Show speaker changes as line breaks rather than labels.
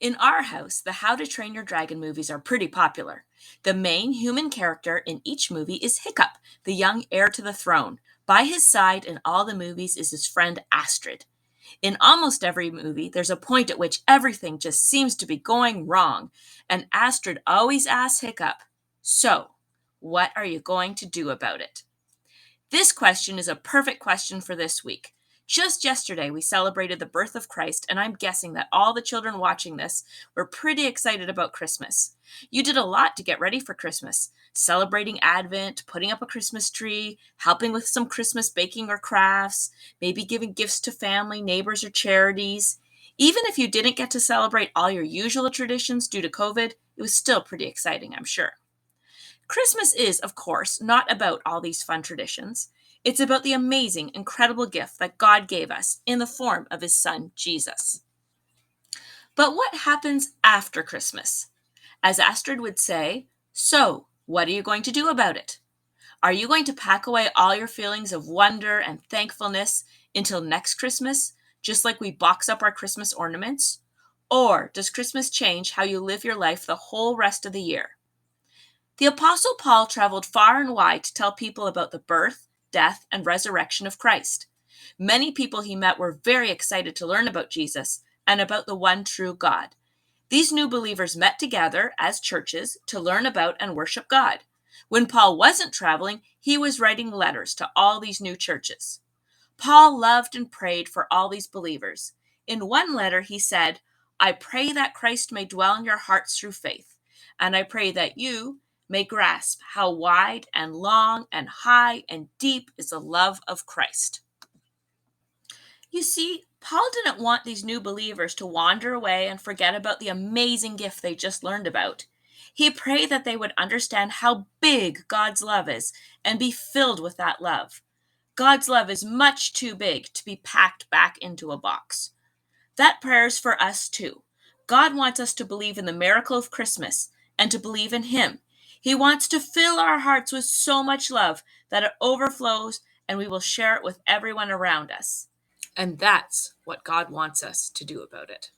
In our house, the How to Train Your Dragon movies are pretty popular. The main human character in each movie is Hiccup, the young heir to the throne. By his side in all the movies is his friend Astrid. In almost every movie, there's a point at which everything just seems to be going wrong, and Astrid always asks Hiccup, "So, what are you going to do about it?" This question is a perfect question for this week. Just yesterday, we celebrated the birth of Christ, and I'm guessing that all the children watching this were pretty excited about Christmas. You did a lot to get ready for Christmas, celebrating Advent, putting up a Christmas tree, helping with some Christmas baking or crafts, maybe giving gifts to family, neighbors, or charities. Even if you didn't get to celebrate all your usual traditions due to COVID, it was still pretty exciting, I'm sure. Christmas is, of course, not about all these fun traditions. It's about the amazing, incredible gift that God gave us in the form of his son, Jesus. But what happens after Christmas? As Astrid would say, "So, what are you going to do about it? Are you going to pack away all your feelings of wonder and thankfulness until next Christmas, just like we box up our Christmas ornaments? Or does Christmas change how you live your life the whole rest of the year?" The Apostle Paul traveled far and wide to tell people about the birth, death, and resurrection of Christ. Many people he met were very excited to learn about Jesus and about the one true God. These new believers met together as churches to learn about and worship God. When Paul wasn't traveling, he was writing letters to all these new churches. Paul loved and prayed for all these believers. In one letter, he said, "I pray that Christ may dwell in your hearts through faith, and I pray that you may grasp how wide and long and high and deep is the love of Christ." You see, Paul didn't want these new believers to wander away and forget about the amazing gift they just learned about. He prayed that they would understand how big God's love is and be filled with that love. God's love is much too big to be packed back into a box. That prayer is for us too. God wants us to believe in the miracle of Christmas and to believe in Him. He wants to fill our hearts with so much love that it overflows and we will share it with everyone around us. And that's what God wants us to do about it.